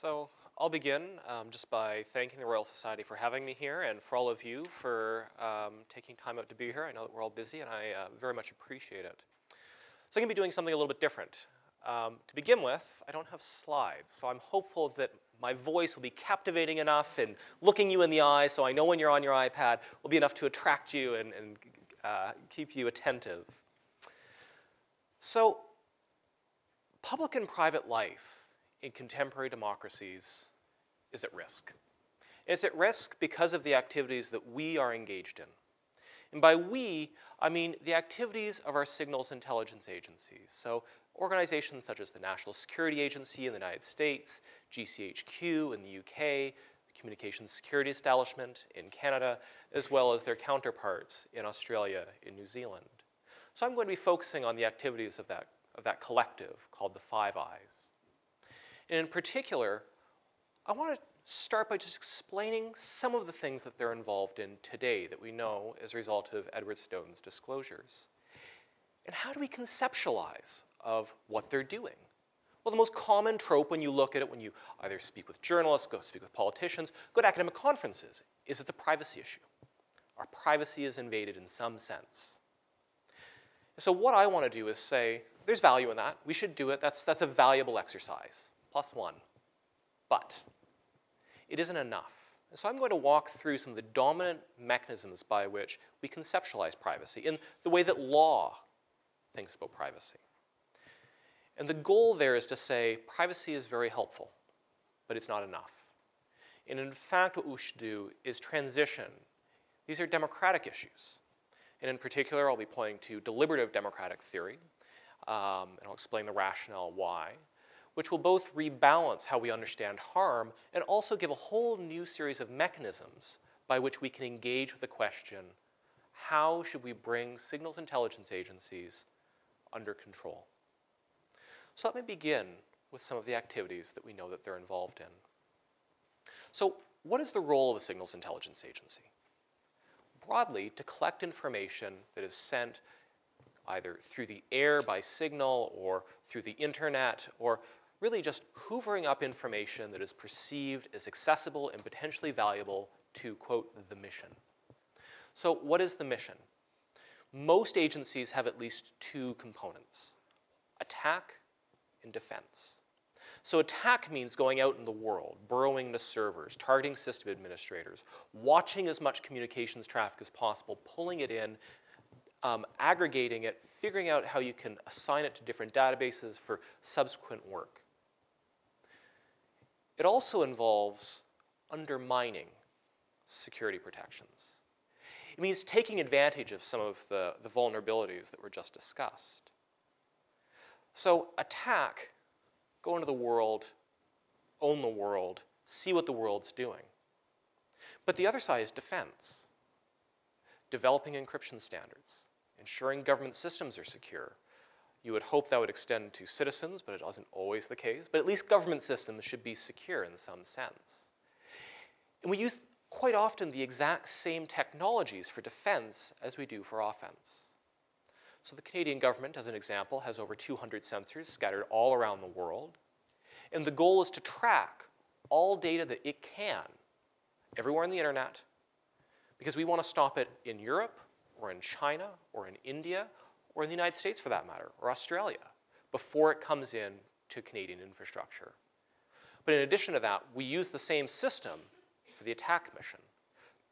So I'll begin just by thanking the Royal Society for having me here and for all of you for taking time out to be here. I know that we're all busy and I very much appreciate it. So I'm going to be doing something a little bit different. To begin with, I don't have slides, so I'm hopeful that my voice will be captivating enough and looking you in the eye so I know when you're on your iPad will be enough to attract you and keep you attentive. So public and private life in contemporary democracies is at risk. It's at risk because of the activities that we are engaged in. And by we, I mean the activities of our signals intelligence agencies. So organizations such as the National Security Agency in the United States, GCHQ in the UK, the Communications Security Establishment in Canada, as well as their counterparts in Australia and New Zealand. So I'm going to be focusing on the activities of that collective called the Five Eyes. And in particular, I want to start by just explaining some of the things that they're involved in today that we know as a result of Edward Snowden's disclosures. And how do we conceptualize of what they're doing? Well, the most common trope when you look at it, when you either speak with journalists, go speak with politicians, go to academic conferences, is it's a privacy issue. Our privacy is invaded in some sense. So what I want to do is say, there's value in that. We should do it. That's a valuable exercise. +1. But it isn't enough. And so I'm going to walk through some of the dominant mechanisms by which we conceptualize privacy in the way that law thinks about privacy. And the goal there is to say privacy is very helpful, but it's not enough. And in fact, what we should do is transition. These are democratic issues. And in particular, I'll be pointing to deliberative democratic theory, and I'll explain the rationale why, which will both rebalance how we understand harm and also give a whole new series of mechanisms by which we can engage with the question, how should we bring signals intelligence agencies under control? So let me begin with some of the activities that we know that they're involved in. So what is the role of a signals intelligence agency? Broadly, to collect information that is sent either through the air by signal or through the internet, or really just hoovering up information that is perceived as accessible and potentially valuable to, quote, the mission. So what is the mission? Most agencies have at least two components: attack and defense. So attack means going out in the world, burrowing into servers, targeting system administrators, watching as much communications traffic as possible, pulling it in, aggregating it, figuring out how you can assign it to different databases for subsequent work. It also involves undermining security protections. It means taking advantage of some of the vulnerabilities that were just discussed. So attack, go into the world, own the world, see what the world's doing. But the other side is defense. Developing encryption standards, ensuring government systems are secure. You would hope that would extend to citizens, but it isn't always the case. But at least government systems should be secure in some sense. And we use quite often the exact same technologies for defense as we do for offense. So the Canadian government, as an example, has over 200 sensors scattered all around the world. And the goal is to track all data that it can everywhere on the internet, because we want to stop it in Europe, or in China, or in India, or in the United States for that matter, or Australia, before it comes in to Canadian infrastructure. But in addition to that, we use the same system for the attack mission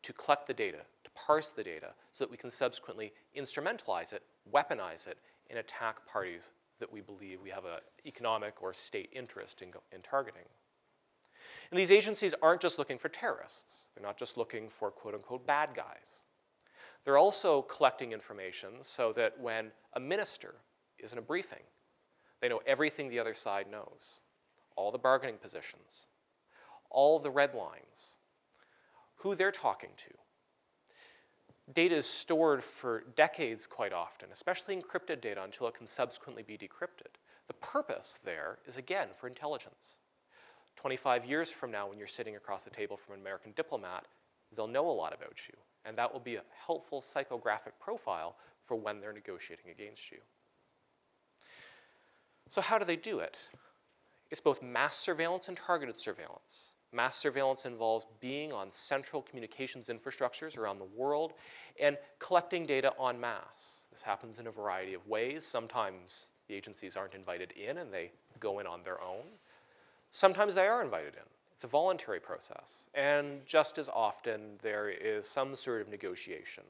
to collect the data, to parse the data, so that we can subsequently instrumentalize it, weaponize it, and attack parties that we believe we have an economic or state interest in targeting. And these agencies aren't just looking for terrorists. They're not just looking for quote-unquote bad guys. They're also collecting information so that when a minister is in a briefing, they know everything the other side knows, all the bargaining positions, all the red lines, who they're talking to. Data is stored for decades quite often, especially encrypted data, until it can subsequently be decrypted. The purpose there is, again, for intelligence. 25 years from now, when you're sitting across the table from an American diplomat, they'll know a lot about you. And that will be a helpful psychographic profile for when they're negotiating against you. So how do they do it? It's both mass surveillance and targeted surveillance. Mass surveillance involves being on central communications infrastructures around the world and collecting data en masse. This happens in a variety of ways. Sometimes the agencies aren't invited in and they go in on their own. Sometimes they are invited in. It's a voluntary process. And just as often, there is some sort of negotiation.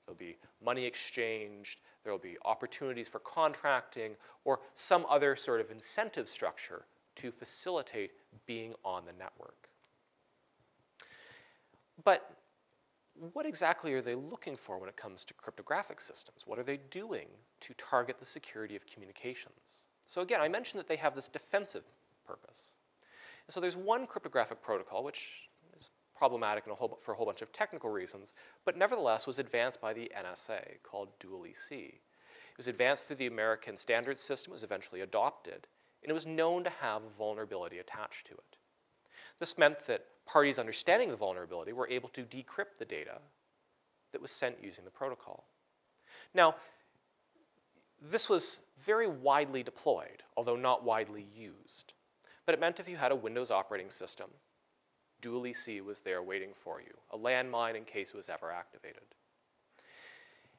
There'll be money exchanged, there'll be opportunities for contracting, or some other sort of incentive structure to facilitate being on the network. But what exactly are they looking for when it comes to cryptographic systems? What are they doing to target the security of communications? So again, I mentioned that they have this defensive purpose. And so there's one cryptographic protocol which is problematic for a whole bunch of technical reasons, but nevertheless was advanced by the NSA, called dual EC. It was advanced through the American standards system, was eventually adopted, and it was known to have a vulnerability attached to it. This meant that parties understanding the vulnerability were able to decrypt the data that was sent using the protocol. Now, this was very widely deployed, although not widely used. But it meant if you had a Windows operating system, dual EC was there waiting for you, a landmine in case it was ever activated.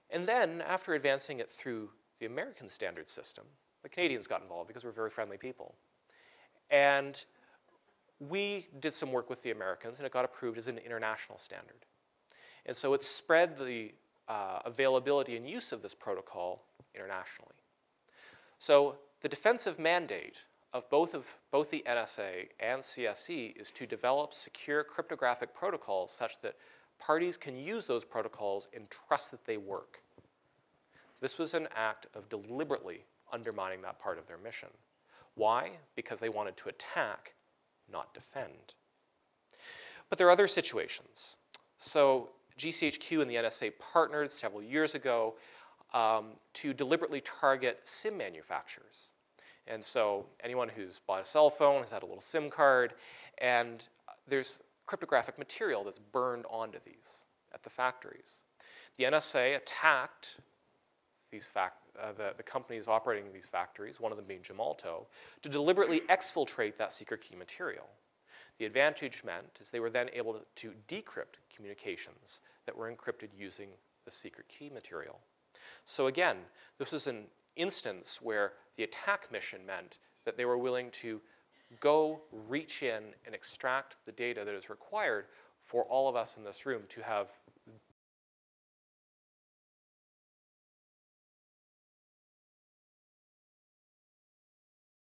And then, after advancing it through the American standard system, the Canadians got involved because we're very friendly people. And we did some work with the Americans, and it got approved as an international standard. And so it spread the availability and use of this protocol internationally. So the defensive mandate of both the NSA and CSE is to develop secure cryptographic protocols such that parties can use those protocols and trust that they work. This was an act of deliberately undermining that part of their mission. Why? Because they wanted to attack, not defend. But there are other situations. So GCHQ and the NSA partnered several years ago to deliberately target SIM manufacturers. And so anyone who's bought a cell phone has had a little SIM card, and there's cryptographic material that's burned onto these at the factories. The NSA attacked these the companies operating these factories, one of them being Gemalto, to deliberately exfiltrate that secret key material. The advantage meant is they were then able to decrypt communications that were encrypted using the secret key material. So again, this is an instance where the attack mission meant that they were willing to go reach in and extract the data that is required for all of us in this room to have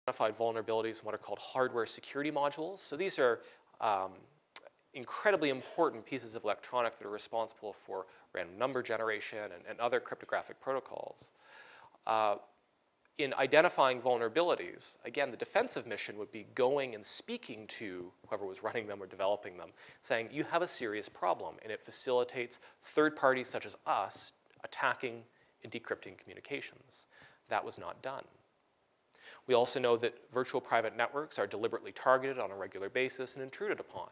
identified vulnerabilities in what are called hardware security modules. So these are incredibly important pieces of electronics that are responsible for random number generation and other cryptographic protocols. In identifying vulnerabilities, again, the defensive mission would be going and speaking to whoever was running them or developing them, saying, you have a serious problem, and it facilitates third parties such as us attacking and decrypting communications. That was not done. We also know that virtual private networks are deliberately targeted on a regular basis and intruded upon.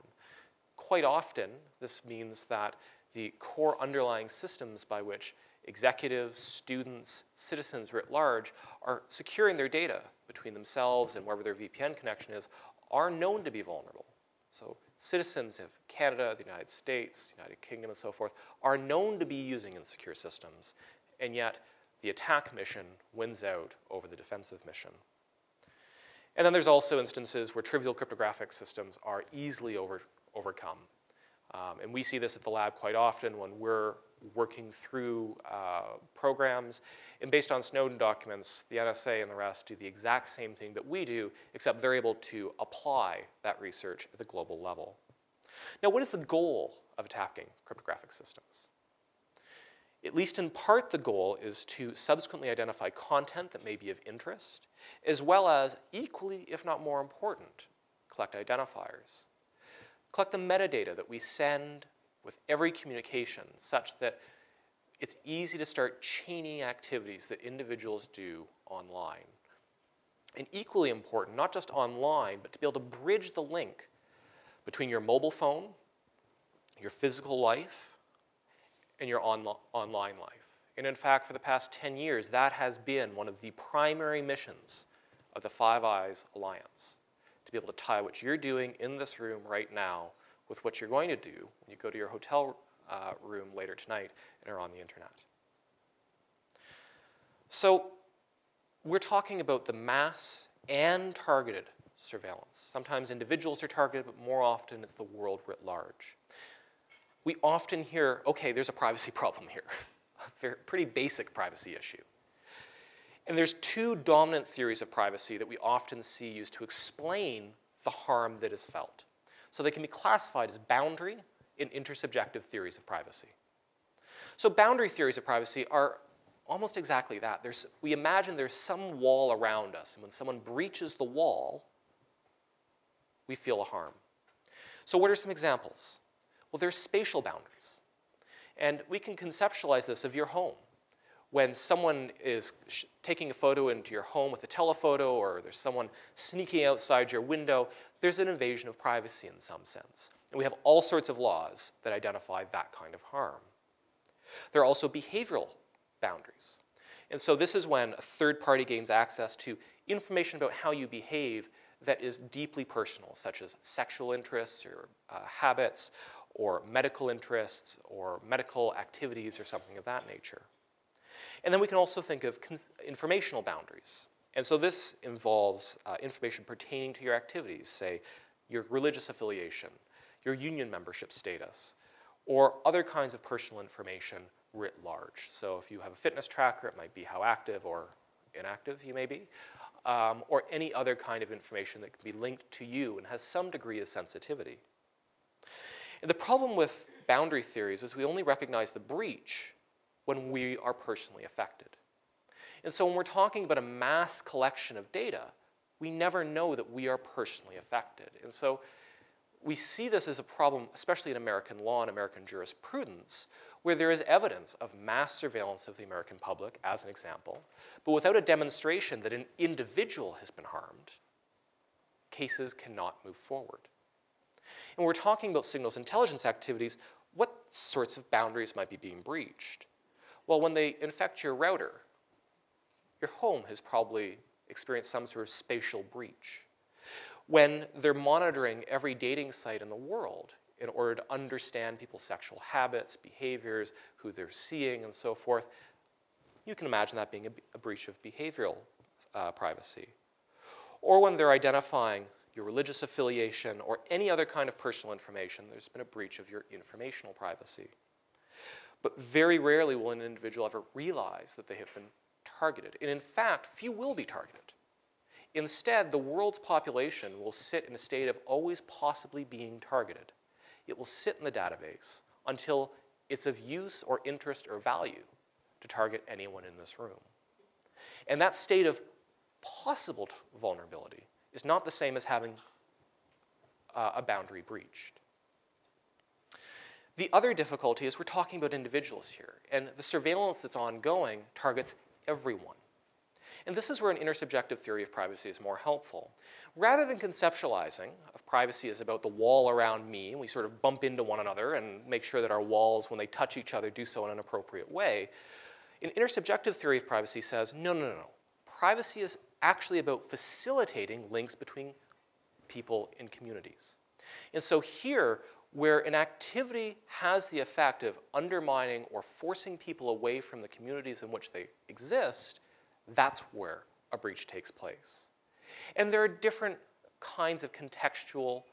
Quite often, this means that the core underlying systems by which executives, students, citizens writ large are securing their data between themselves and wherever their VPN connection is are known to be vulnerable. So citizens of Canada, the United States, United Kingdom, and so forth are known to be using insecure systems, and yet the attack mission wins out over the defensive mission. And then there's also instances where trivial cryptographic systems are easily overcome. And we see this at the lab quite often when we're working through programs. And based on Snowden documents, the NSA and the rest do the exact same thing that we do, except they're able to apply that research at the global level. Now, what is the goal of attacking cryptographic systems? At least in part, the goal is to subsequently identify content that may be of interest, as well as, equally, if not more important, collect identifiers. Collect the metadata that we send with every communication such that it's easy to start chaining activities that individuals do online. And equally important, not just online, but to be able to bridge the link between your mobile phone, your physical life, and your online life. And in fact, for the past 10 years, that has been one of the primary missions of the Five Eyes Alliance. to be able to tie what you're doing in this room right now with what you're going to do when you go to your hotel room later tonight and are on the internet. So we're talking about the mass and targeted surveillance. Sometimes individuals are targeted, but more often it's the world writ large. We often hear, okay, there's a privacy problem here, a pretty basic privacy issue. And there's two dominant theories of privacy that we often see used to explain the harm that is felt. So they can be classified as boundary and intersubjective theories of privacy. So boundary theories of privacy are almost exactly that. We imagine there's some wall around us, and when someone breaches the wall, we feel a harm. So what are some examples? Well, there's spatial boundaries. And we can conceptualize this of your home. When someone is taking a photo into your home with a telephoto, or there's someone sneaking outside your window, there's an invasion of privacy in some sense. And we have all sorts of laws that identify that kind of harm. There are also behavioral boundaries. And so this is when a third party gains access to information about how you behave that is deeply personal, such as sexual interests or habits, or medical interests, or medical activities, or something of that nature. And then we can also think of informational boundaries. And so this involves information pertaining to your activities, say your religious affiliation, your union membership status, or other kinds of personal information writ large. So if you have a fitness tracker, it might be how active or inactive you may be, or any other kind of information that can be linked to you and has some degree of sensitivity. And the problem with boundary theories is we only recognize the breach when we are personally affected. And so when we're talking about a mass collection of data, we never know that we are personally affected. And so we see this as a problem, especially in American law and American jurisprudence, where there is evidence of mass surveillance of the American public, as an example, but without a demonstration that an individual has been harmed, cases cannot move forward. And when we're talking about signals intelligence activities, what sorts of boundaries might be being breached? Well, when they infect your router, your home has probably experienced some sort of spatial breach. When they're monitoring every dating site in the world in order to understand people's sexual habits, behaviors, who they're seeing, and so forth, you can imagine that being a breach of behavioral privacy. Or when they're identifying your religious affiliation or any other kind of personal information, there's been a breach of your informational privacy. But very rarely will an individual ever realize that they have been targeted. And in fact, few will be targeted. Instead, the world's population will sit in a state of always possibly being targeted. It will sit in the database until it's of use or interest or value to target anyone in this room. And that state of possible vulnerability is not the same as having a boundary breached. The other difficulty is we're talking about individuals here, and the surveillance that's ongoing targets everyone. And this is where an intersubjective theory of privacy is more helpful. Rather than conceptualizing of privacy as about the wall around me, and we sort of bump into one another and make sure that our walls, when they touch each other, do so in an appropriate way, an intersubjective theory of privacy says, no, no, no, no. Privacy is actually about facilitating links between people in communities. And so here, where an activity has the effect of undermining or forcing people away from the communities in which they exist, that's where a breach takes place. And there are different kinds of contextual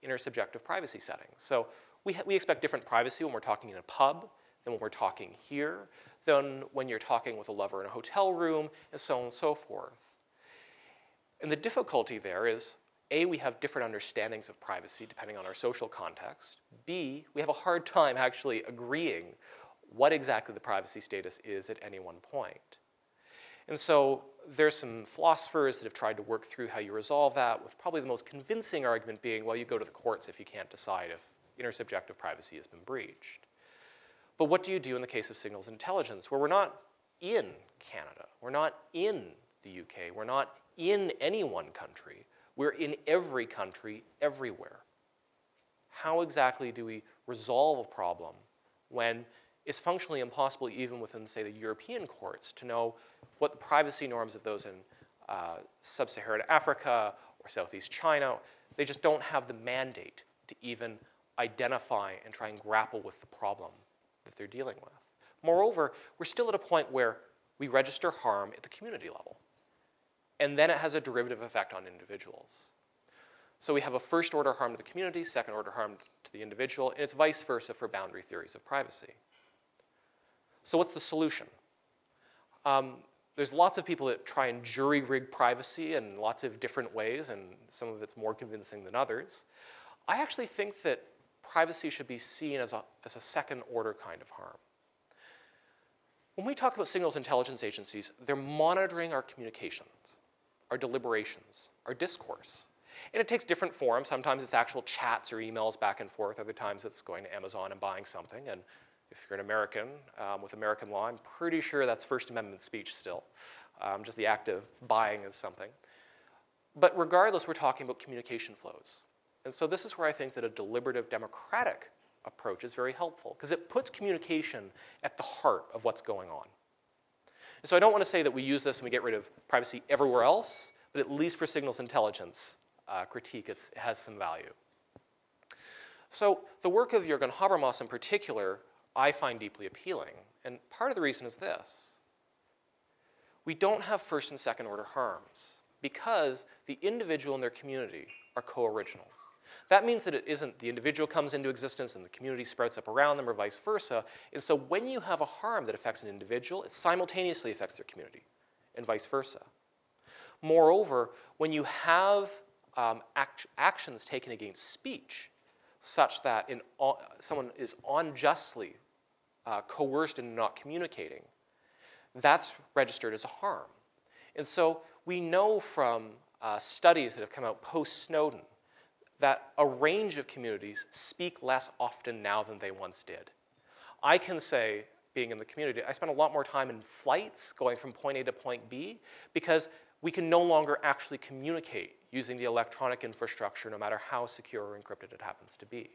intersubjective privacy settings. So we expect different privacy when we're talking in a pub than when we're talking here, than when you're talking with a lover in a hotel room, and so on and so forth. And the difficulty there is, A, we have different understandings of privacy depending on our social context. B, we have a hard time actually agreeing what exactly the privacy status is at any one point. And so there's some philosophers that have tried to work through how you resolve that, with probably the most convincing argument being, well, you go to the courts if you can't decide if intersubjective privacy has been breached. But what do you do in the case of signals intelligence, where we're not in Canada, we're not in the UK, we're not in any one country, we're in every country, everywhere? How exactly do we resolve a problem when it's functionally impossible, even within, say, the European courts, to know what the privacy norms of those in sub-Saharan Africa or Southeast China. They just don't have the mandate to even identify and try and grapple with the problem that they're dealing with. Moreover, we're still at a point where we register harm at the community level, and then it has a derivative effect on individuals. So we have a first-order harm to the community, second-order harm to the individual, and it's vice versa for boundary theories of privacy. So what's the solution? There's lots of people that try and jury-rig privacy in lots of different ways, and some of it's more convincing than others. I actually think that privacy should be seen as a second-order kind of harm. When we talk about signals intelligence agencies, they're monitoring our communications, our deliberations, our discourse. And it takes different forms. Sometimes it's actual chats or emails back and forth. Other times it's going to Amazon and buying something. And if you're an American with American law, I'm pretty sure that's First Amendment speech still. Just the act of buying is something. But regardless, we're talking about communication flows. And so this is where I think that a deliberative democratic approach is very helpful, because it puts communication at the heart of what's going on. And so I don't want to say that we use this and we get rid of privacy everywhere else, but at least for signals intelligence critique, it has some value. So the work of Jürgen Habermas in particular, I find deeply appealing. And part of the reason is this. We don't have first and second order harms because the individual and their community are co-original. That means that it isn't the individual comes into existence and the community sprouts up around them or vice versa. And so when you have a harm that affects an individual, it simultaneously affects their community and vice versa. Moreover, when you have actions taken against speech such that someone is unjustly coerced into not communicating, that's registered as a harm. And so we know from studies that have come out post-Snowden that a range of communities speak less often now than they once did. I can say, being in the community, I spend a lot more time in flights going from point A to point B because we can no longer actually communicate using the electronic infrastructure no matter how secure or encrypted it happens to be.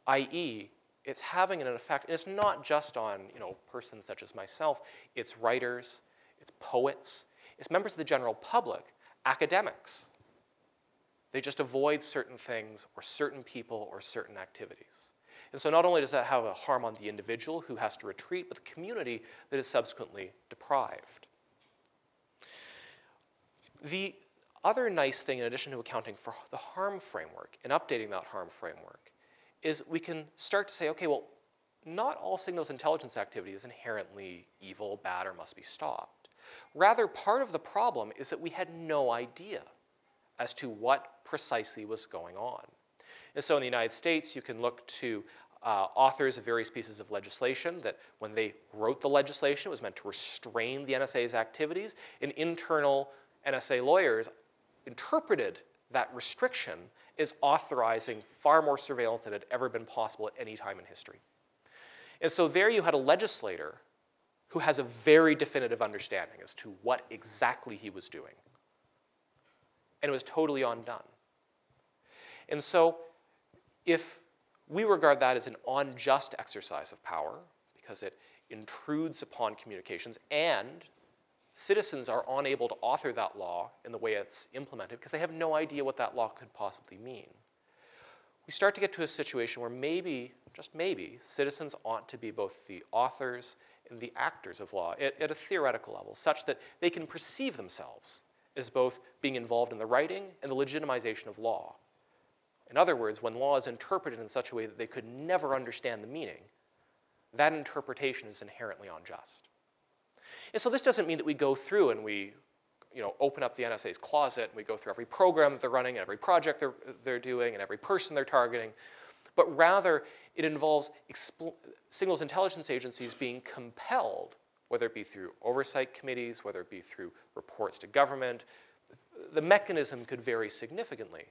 i.e., it's having an effect, and it's not just on persons such as myself, it's writers, it's poets, it's members of the general public, academics. They just avoid certain things or certain people or certain activities. And so not only does that have a harm on the individual who has to retreat, but the community that is subsequently deprived. The other nice thing, in addition to accounting for the harm framework and updating that harm framework, is we can start to say, okay, well, not all signals intelligence activity is inherently evil, bad, or must be stopped. Rather, part of the problem is that we had no idea as to what precisely was going on. And so in the United States, you can look to authors of various pieces of legislation that when they wrote the legislation, it was meant to restrain the NSA's activities, and internal NSA lawyers interpreted that restriction as authorizing far more surveillance than had ever been possible at any time in history. And so there you had a legislator who has a very definitive understanding as to what exactly he was doing. And it was totally undone. And so if we regard that as an unjust exercise of power, because it intrudes upon communications, and citizens are unable to author that law in the way it's implemented because they have no idea what that law could possibly mean, we start to get to a situation where maybe, just maybe, citizens ought to be both the authors and the actors of law at a theoretical level, such that they can perceive themselves as both being involved in the writing and the legitimization of law. In other words, when law is interpreted in such a way that they could never understand the meaning, that interpretation is inherently unjust. And so this doesn't mean that we go through and we open up the NSA's closet and we go through every program that they're running and every project they're doing and every person they're targeting, but rather it involves signals intelligence agencies being compelled, whether it be through oversight committees, whether it be through reports to government. The mechanism could vary significantly,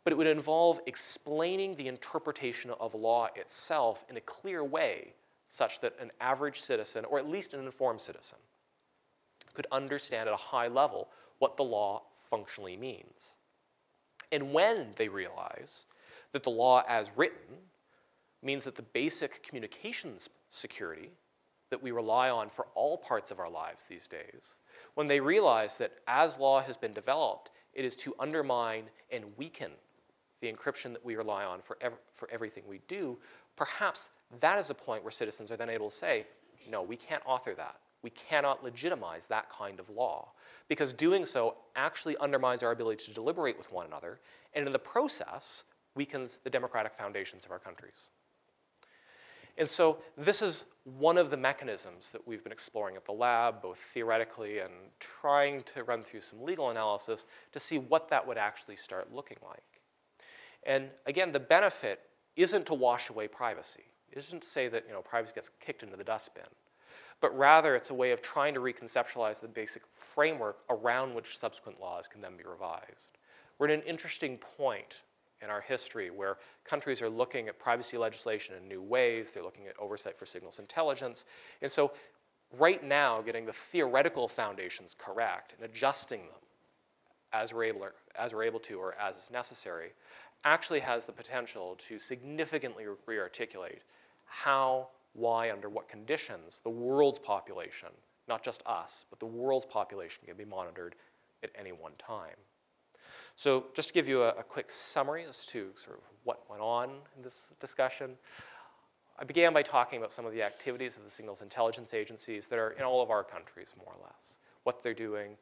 but it would involve explaining the interpretation of law itself in a clear way such that an average citizen, or at least an informed citizen, could understand at a high level what the law functionally means. And when they realize that the law as written means that the basic communications security that we rely on for all parts of our lives these days, when they realize that as law has been developed, It is to undermine and weaken the encryption that we rely on for everything we do. Perhaps that is a point where citizens are then able to say, no, we can't author that. We cannot legitimize that kind of law, because doing so actually undermines our ability to deliberate with one another, and in the process, weakens the democratic foundations of our countries. And so this is one of the mechanisms that we've been exploring at the lab, both theoretically and trying to run through some legal analysis to see what that would actually start looking like. And again, the benefit isn't to wash away privacy. It isn't to say that privacy gets kicked into the dustbin, but rather it's a way of trying to reconceptualize the basic framework around which subsequent laws can then be revised. We're at an interesting point in our history where countries are looking at privacy legislation in new ways. They're looking at oversight for signals intelligence. And so right now, getting the theoretical foundations correct and adjusting them as we're able to or as is necessary actually has the potential to significantly re-articulate how, why, under what conditions the world's population, not just us, but the world's population can be monitored at any one time. So just to give you a quick summary as to sort of what went on in this discussion, I began by talking about some of the activities of the signals intelligence agencies that are in all of our countries, more or less, what they're doing,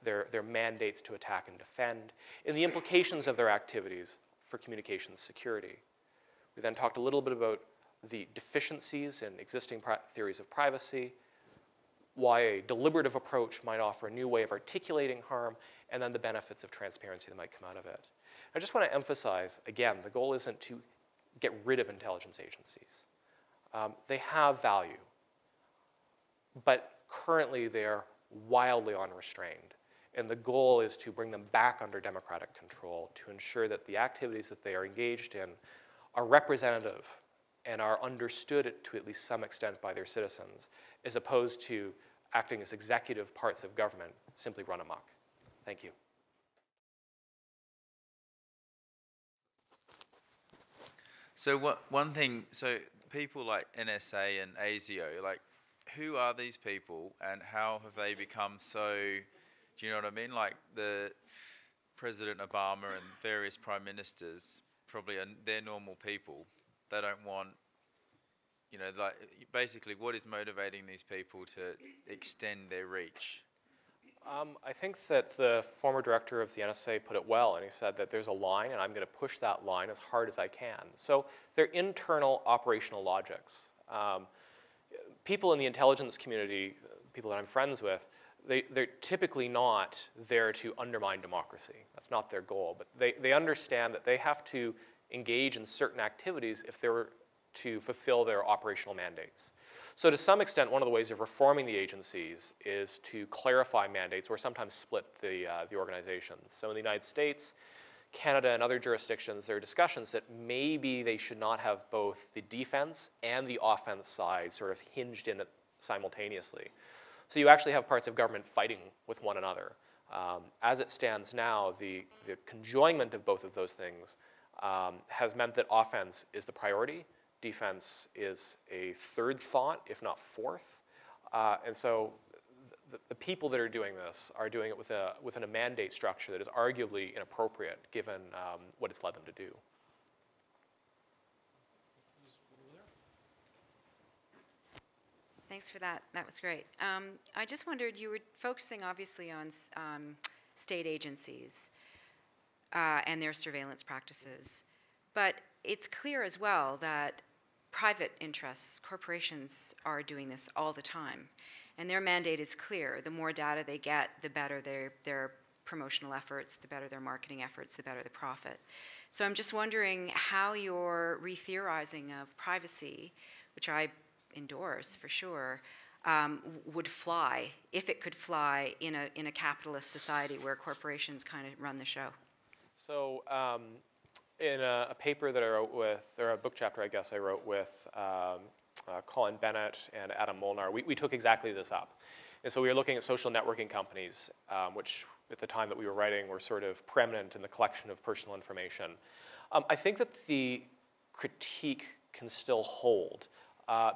their mandates to attack and defend, and the implications of their activities for communications security. We then talked a little bit about the deficiencies in existing theories of privacy, why a deliberative approach might offer a new way of articulating harm, and then the benefits of transparency that might come out of it. I just want to emphasize, again, the goal isn't to get rid of intelligence agencies. They have value, but currently they're wildly unrestrained. And the goal is to bring them back under democratic control to ensure that the activities that they are engaged in are representative and are understood to at least some extent by their citizens, as opposed to acting as executive parts of government simply run amok. Thank you. So one thing, so people like NSA and ASIO, like who are these people and how have they become so, do you know what I mean? Like the President Obama and various prime ministers probably they're normal people. They don't want, like basically what is motivating these people to extend their reach? I think that the former director of the NSA put it well, and he said that there's a line, and I'm going to push that line as hard as I can. So they're internal operational logics. People in the intelligence community, people that I'm friends with, they're typically not there to undermine democracy. That's not their goal, but they understand that they have to engage in certain activities if they were to fulfill their operational mandates. So to some extent, one of the ways of reforming the agencies is to clarify mandates or sometimes split the organizations. So in the United States, Canada, and other jurisdictions, there are discussions that maybe they should not have both the defense and the offense side sort of hinged in it simultaneously. So you actually have parts of government fighting with one another. As it stands now, the conjoinment of both of those things has meant that offense is the priority. Defense is a third thought, if not fourth. And so the people that are doing this are doing it within a mandate structure that is arguably inappropriate given what it's led them to do. Thanks for that. That was great. I just wondered, you were focusing obviously on state agencies and their surveillance practices, but it's clear as well that private interests, corporations are doing this all the time. And their mandate is clear. The more data they get, the better their promotional efforts, the better their marketing efforts, the better the profit. So I'm just wondering how your re-theorizing of privacy, which I endorse for sure, would fly, if it could fly in a capitalist society where corporations kind of run the show. So in a paper that I wrote with, or a book chapter, I guess, I wrote with Colin Bennett and Adam Molnar, we took exactly this up. And so we were looking at social networking companies, which at the time that we were writing were sort of preeminent in the collection of personal information. I think that the critique can still hold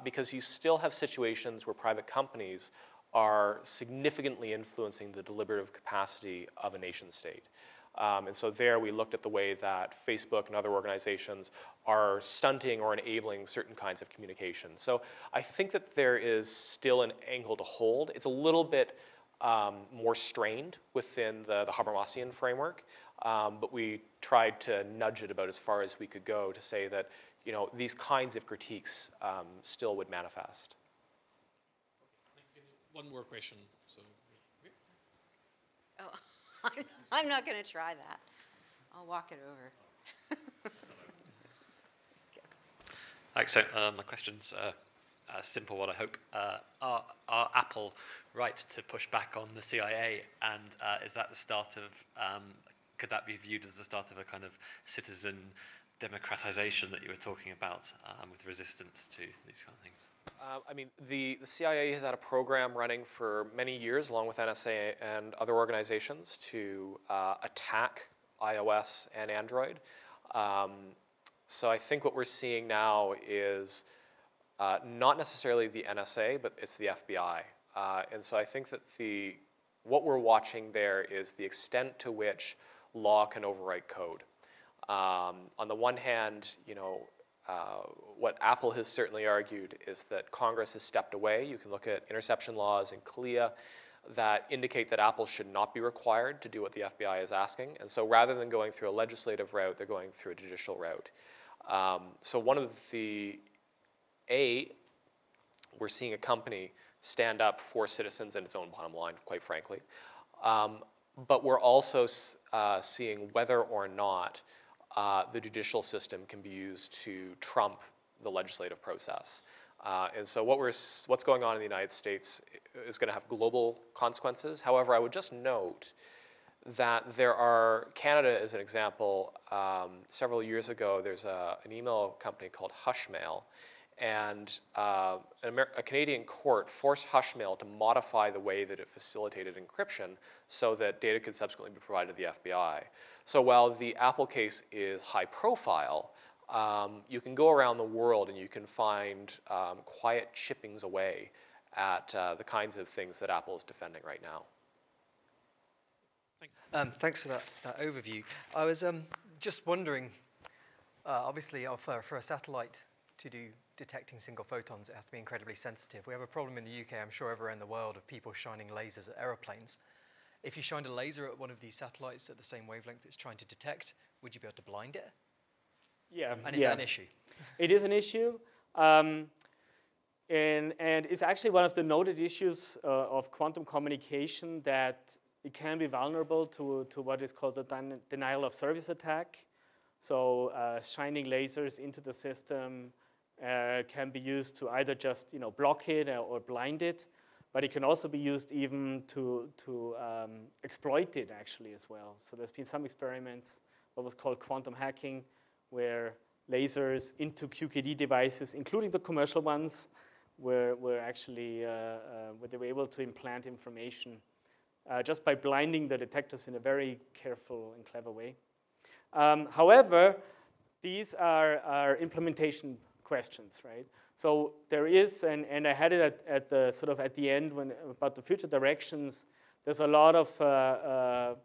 because you still have situations where private companies are significantly influencing the deliberative capacity of a nation state. And so there we looked at the way that Facebook and other organizations are stunting or enabling certain kinds of communication. So I think that there is still an angle to hold. It's a little bit more strained within the Habermasian framework, but we tried to nudge it about as far as we could go to say that, you know, these kinds of critiques still would manifest. One more question. So. Oh. I'm not going to try that. I'll walk it over. Thanks. So my question's a simple one, I hope. Are Apple right to push back on the CIA? And is that the start of, could that be viewed as the start of a kind of citizen democratization that you were talking about with resistance to these kind of things? I mean, the CIA has had a program running for many years, along with NSA and other organizations, to attack iOS and Android. So I think what we're seeing now is not necessarily the NSA, but it's the FBI. And so I think that what we're watching there is the extent to which law can overwrite code. On the one hand, you know, what Apple has certainly argued is that Congress has stepped away. You can look at interception laws and CLIA that indicate that Apple should not be required to do what the FBI is asking. And so rather than going through a legislative route, they're going through a judicial route. So one of we're seeing a company stand up for citizens and its own bottom line, quite frankly. But we're also seeing whether or not the judicial system can be used to trump the legislative process. And so what's going on in the United States is going to have global consequences. However, I would just note that Canada is an example. Several years ago, there's an email company called Hushmail, and a Canadian court forced Hushmail to modify the way that it facilitated encryption so that data could subsequently be provided to the FBI. So while the Apple case is high profile, you can go around the world and you can find quiet chippings away at the kinds of things that Apple is defending right now. Thanks. Thanks for that overview. I was just wondering, obviously for a satellite to do detecting single photons, it has to be incredibly sensitive. We have a problem in the UK, I'm sure everywhere in the world, of people shining lasers at aeroplanes. If you shined a laser at one of these satellites at the same wavelength it's trying to detect, would you be able to blind it? Yeah. And is that an issue? It is an issue. And it's actually one of the noted issues of quantum communication, that it can be vulnerable to what is called a denial of service attack. So shining lasers into the system can be used to either just block it or blind it, but it can also be used even to exploit it actually as well. So there's been some experiments, what was called quantum hacking, where lasers into QKD devices, including the commercial ones, were actually where they were able to implant information just by blinding the detectors in a very careful and clever way. However, these are implementation questions, right? So there is, and I had it at the sort of at the end about the future directions. There's a lot of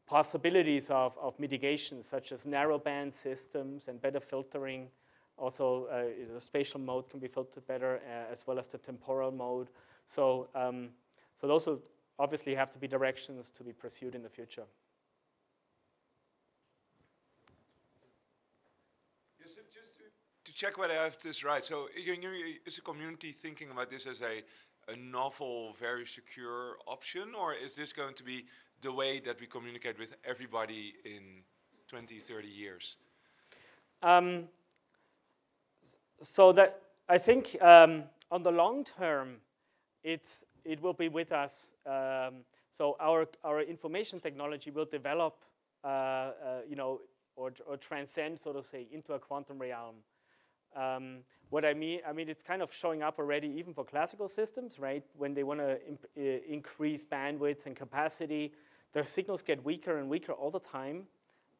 possibilities of mitigation, such as narrowband systems and better filtering. Also, the spatial mode can be filtered better, as well as the temporal mode. So, so those will obviously have to be directions to be pursued in the future. Yes, just to check whether I have this right. So, is the community thinking about this as a novel, very secure option, or is this going to be the way that we communicate with everybody in 20, 30 years? So that I think on the long term, it will be with us. So our information technology will develop, or transcend, so to say, into a quantum realm. What I mean, it's kind of showing up already even for classical systems, right? When they want to increase bandwidth and capacity, their signals get weaker and weaker all the time.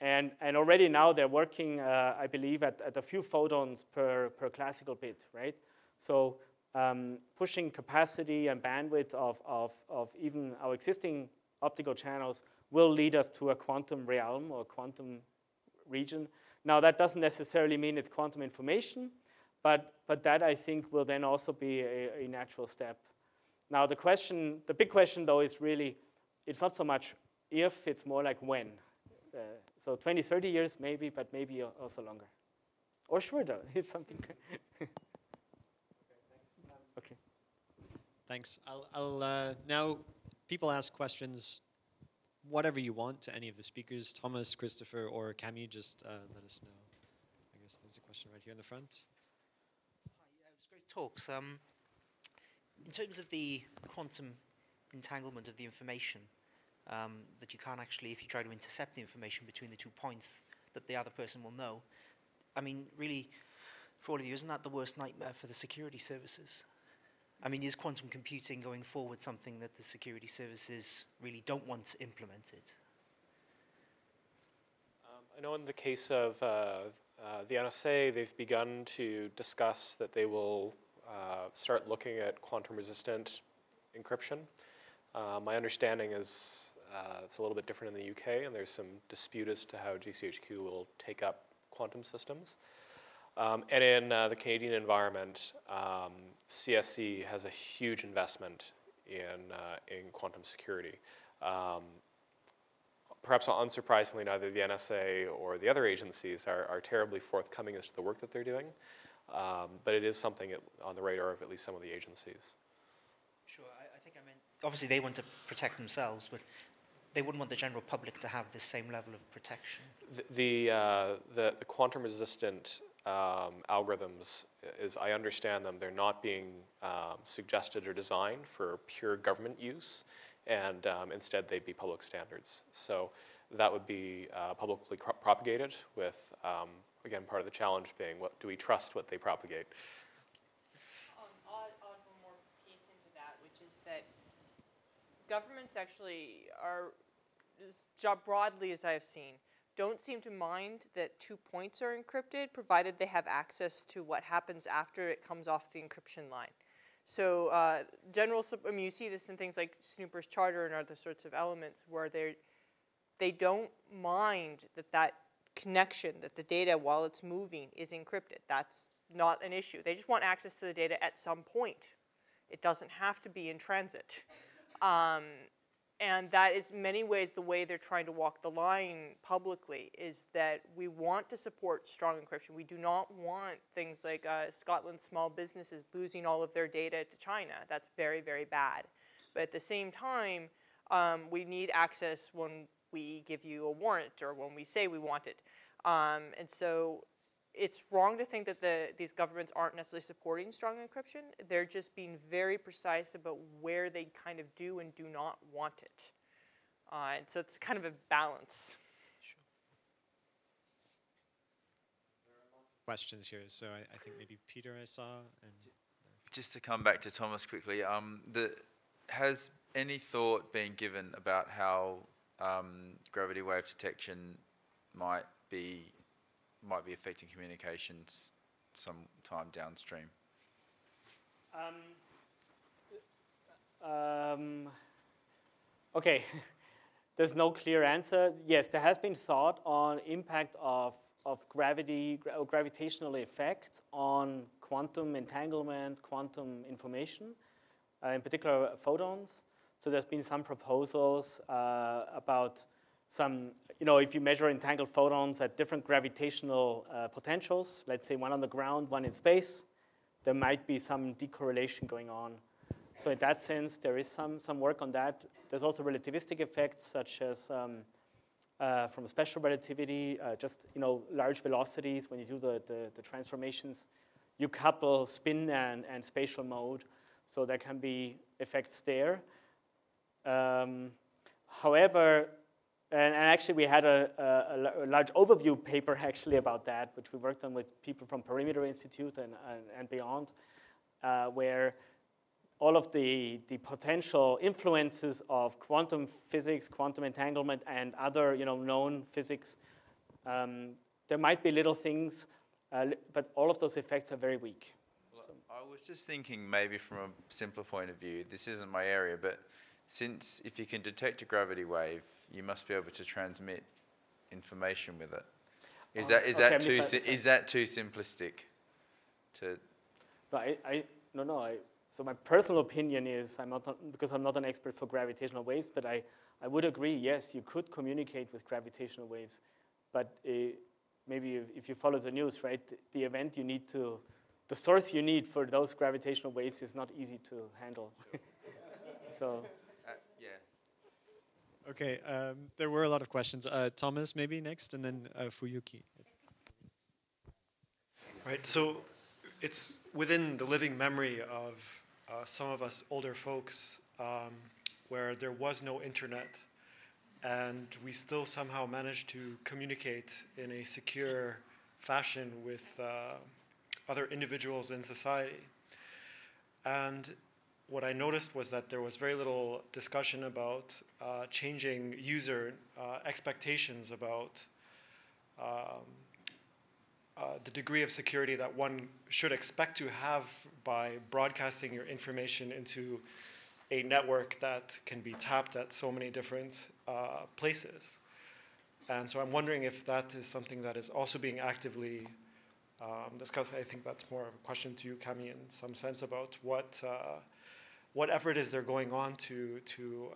And already now they're working, I believe, at a few photons per classical bit, right? So pushing capacity and bandwidth of even our existing optical channels will lead us to a quantum realm or quantum region. Now, that doesn't necessarily mean it's quantum information, but that, I think, will then also be a natural step. Now, the big question, though, is really, it's not so much if, it's more like when. So 20, 30 years, maybe, but maybe also longer. Or shorter, if something. Okay. Thanks. I'll now, people ask questions, whatever you want, to any of the speakers. Thomas, Christopher, or Camus, just let us know. I guess there's a question right here in the front. Hi, it was great talks. In terms of the quantum entanglement of the information, that you can't actually, if you try to intercept the information between the 2 points, that the other person will know. I mean, really, for all of you, isn't that the worst nightmare for the security services? I mean, is quantum computing going forward something that the security services really don't want implemented? I know in the case of the NSA, they've begun to discuss that they will start looking at quantum-resistant encryption. My understanding is it's a little bit different in the UK, and there's some dispute as to how GCHQ will take up quantum systems. And in the Canadian environment, CSC has a huge investment in quantum security. Perhaps unsurprisingly, neither the NSA or the other agencies are terribly forthcoming as to the work that they're doing, but it is something on the radar of at least some of the agencies. Sure, I think I meant, obviously they want to protect themselves, but they wouldn't want the general public to have this same level of protection. The quantum-resistant algorithms, as I understand them, they're not being suggested or designed for pure government use, and instead they'd be public standards. So that would be publicly propagated with, again, part of the challenge being, what do we trust what they propagate? I'll add one more piece into that, which is that governments actually are, broadly as I have seen, don't seem to mind that 2 points are encrypted, provided they have access to what happens after it comes off the encryption line. So you see this in things like Snooper's Charter and other sorts of elements where they don't mind that connection, that the data while it's moving is encrypted. That's not an issue. They just want access to the data at some point. It doesn't have to be in transit. And that is in many ways the way they're trying to walk the line publicly, is that we want to support strong encryption. We do not want things like Scotland's small businesses losing all of their data to China. That's very, very bad. But at the same time, we need access when we give you a warrant or when we say we want it. And so it's wrong to think that these governments aren't necessarily supporting strong encryption. They're just being very precise about where they kind of do and do not want it. And so it's kind of a balance. Sure. There are lots of questions here, so I think maybe Peter I saw. And just to come back to Thomas quickly, has any thought been given about how gravity wave detection might be affecting communications sometime downstream? Okay, there's no clear answer. Yes, there has been thought on impact of gravity, gravitational effect on quantum entanglement, quantum information, in particular photons. So there's been some proposals about some, if you measure entangled photons at different gravitational potentials, let's say one on the ground, one in space, there might be some decorrelation going on. So in that sense, there is some work on that. There's also relativistic effects, such as from special relativity, just large velocities. When you do the transformations, you couple spin and spatial mode, so there can be effects there. However, and actually we had a large overview paper actually about that, which we worked on with people from Perimeter Institute and beyond, where all of the potential influences of quantum physics, quantum entanglement, and other known physics, there might be little things, but all of those effects are very weak. Well, I was just thinking maybe from a simpler point of view, this isn't my area, but since if you can detect a gravity wave, you must be able to transmit information with it. Is that too simplistic? No, so my personal opinion is, because I'm not an expert for gravitational waves, but I would agree, yes, you could communicate with gravitational waves, but maybe if you follow the news, right, the source you need for those gravitational waves is not easy to handle. So. Yeah. Okay, there were a lot of questions. Thomas, maybe next, and then Fuyuki. Right, so it's within the living memory of some of us older folks where there was no internet, and we still somehow managed to communicate in a secure fashion with other individuals in society. And what I noticed was that there was very little discussion about changing user expectations about the degree of security that one should expect to have by broadcasting your information into a network that can be tapped at so many different places. And so I'm wondering if that is something that is also being actively discussed. I think that's more of a question to you, Cami, in some sense about what effort is there going on to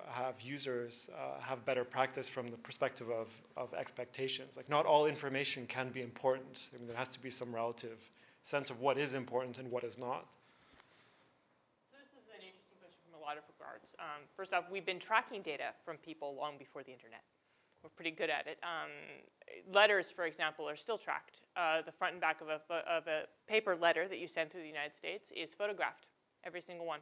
have users have better practice from the perspective of expectations? Like, not all information can be important. I mean, there has to be some relative sense of what is important and what is not. So this is an interesting question from a lot of regards. First off, we've been tracking data from people long before the internet. We're pretty good at it. Letters, for example, are still tracked. The front and back of a paper letter that you send through the United States is photographed, every single one.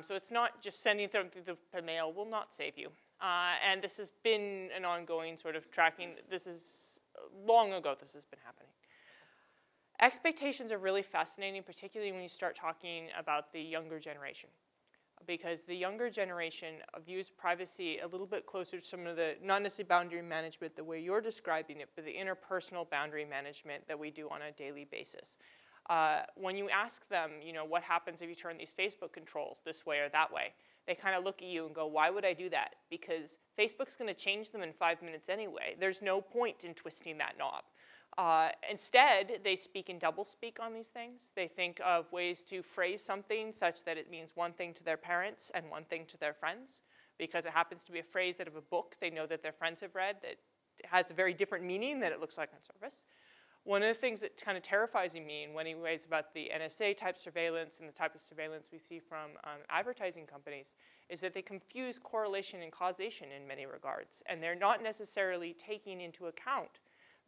So it's not just sending them through the mail will not save you. And this has been an ongoing sort of tracking. This is long ago this has been happening. Expectations are really fascinating, particularly when you start talking about the younger generation. Because the younger generation views privacy a little bit closer to some of the, not necessarily boundary management the way you're describing it, but the interpersonal boundary management that we do on a daily basis. When you ask them, you know, what happens if you turn these Facebook controls this way or that way, they kind of look at you and go, why would I do that? Because Facebook's going to change them in 5 minutes anyway. There's no point in twisting that knob. Instead, they speak in doublespeak on these things. They think of ways to phrase something such that it means one thing to their parents and one thing to their friends, because it happens to be a phrase out of a book they know that their friends have read that has a very different meaning than it looks like on surface. One of the things that kind of terrifies me in many ways about the NSA type surveillance and the type of surveillance we see from advertising companies is that they confuse correlation and causation in many regards, and they're not necessarily taking into account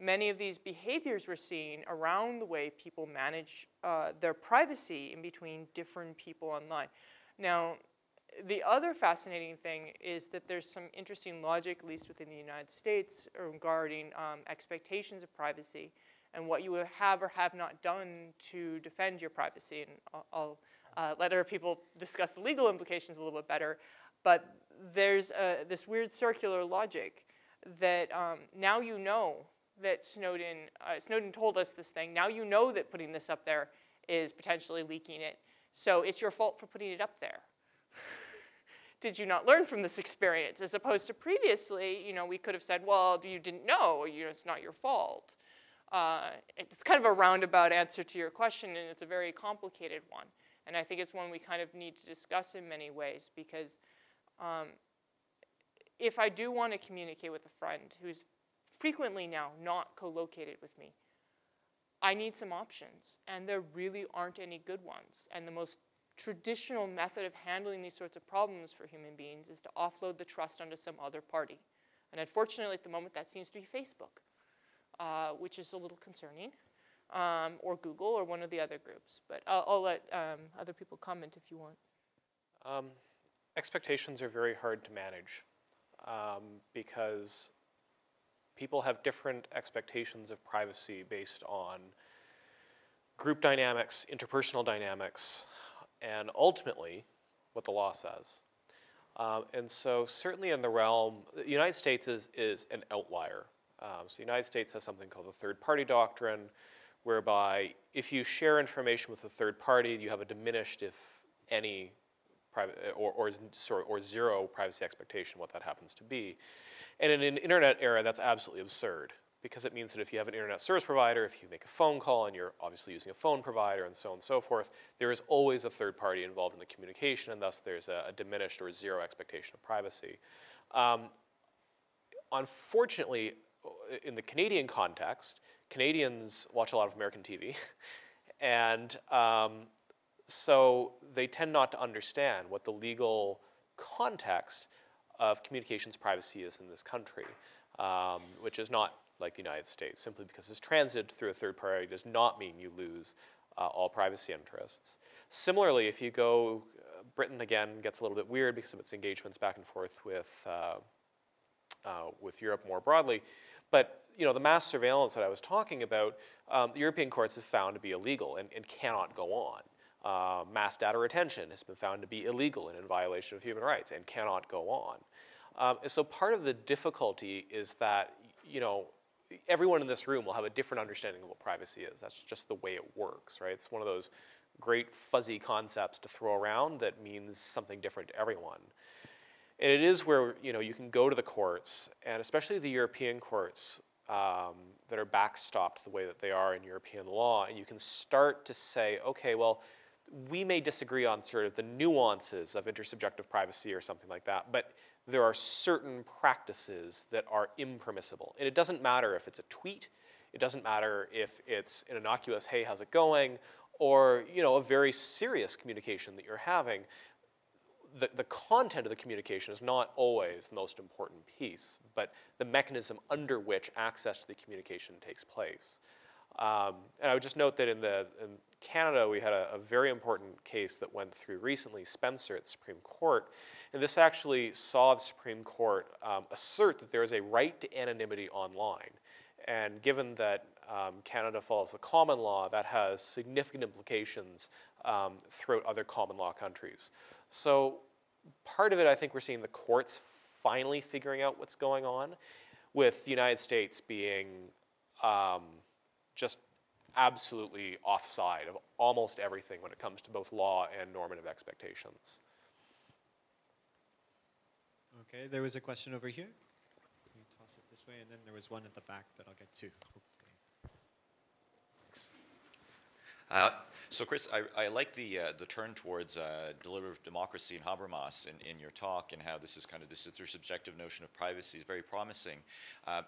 many of these behaviors we're seeing around the way people manage their privacy in between different people online. Now, the other fascinating thing is that there's some interesting logic, at least within the United States, regarding expectations of privacy and what you have or have not done to defend your privacy. And I'll let other people discuss the legal implications a little bit better. But there's this weird circular logic that now you know that Snowden told us this thing. Now you know that putting this up there is potentially leaking it. So it's your fault for putting it up there. Did you not learn from this experience? As opposed to previously, you know, we could have said, well, you didn't know, it's not your fault. It's kind of a roundabout answer to your question, and it's a very complicated one. And I think it's one we kind of need to discuss in many ways, because if I do want to communicate with a friend who's frequently now not co-located with me, I need some options, and there really aren't any good ones. And the most traditional method of handling these sorts of problems for human beings is to offload the trust onto some other party. And unfortunately, at the moment, that seems to be Facebook, which is a little concerning, or Google, or one of the other groups. But I'll let other people comment if you want. Expectations are very hard to manage because people have different expectations of privacy based on group dynamics, interpersonal dynamics, and ultimately what the law says. And so certainly in the realm, the United States is an outlier. So the United States has something called the third party doctrine, whereby if you share information with a third party, you have a diminished, if any, or zero privacy expectation, what that happens to be. And in an internet era, that's absolutely absurd, because it means that if you have an internet service provider, if you make a phone call and you're obviously using a phone provider and so on and so forth, there is always a third party involved in the communication, and thus there's a diminished or zero expectation of privacy. Unfortunately, in the Canadian context, Canadians watch a lot of American TV, and so they tend not to understand what the legal context of communications privacy is in this country, which is not like the United States. Simply because it's transited through a third party does not mean you lose all privacy interests. Similarly, if you go, Britain again gets a little bit weird because of its engagements back and forth with Europe more broadly. But the mass surveillance that I was talking about, the European courts have found to be illegal and cannot go on. Mass data retention has been found to be illegal and in violation of human rights and cannot go on. And so part of the difficulty is that everyone in this room will have a different understanding of what privacy is. That's just the way it works, right? It's one of those great fuzzy concepts to throw around that means something different to everyone. And it is where you can go to the courts, and especially the European courts that are backstopped the way that they are in European law, and you can start to say, okay, well, we may disagree on sort of the nuances of intersubjective privacy or something like that, but there are certain practices that are impermissible. And it doesn't matter if it's a tweet, it doesn't matter if it's an innocuous, hey, how's it going, or a very serious communication that you're having. The content of the communication is not always the most important piece, but the mechanism under which access to the communication takes place. And I would just note that in Canada, we had a very important case that went through recently, Spencer at the Supreme Court. And this actually saw the Supreme Court assert that there is a right to anonymity online. And given that Canada follows the common law, that has significant implications throughout other common law countries. So part of it, I think we're seeing the courts finally figuring out what's going on, with the United States being just absolutely offside of almost everything when it comes to both law and normative expectations. Okay, there was a question over here. Let me toss it this way, and then there was one at the back that I'll get to, hopefully. So Chris, I like the turn towards deliberative democracy and Habermas in your talk, and how this is kind of this intersubjective notion of privacy is very promising.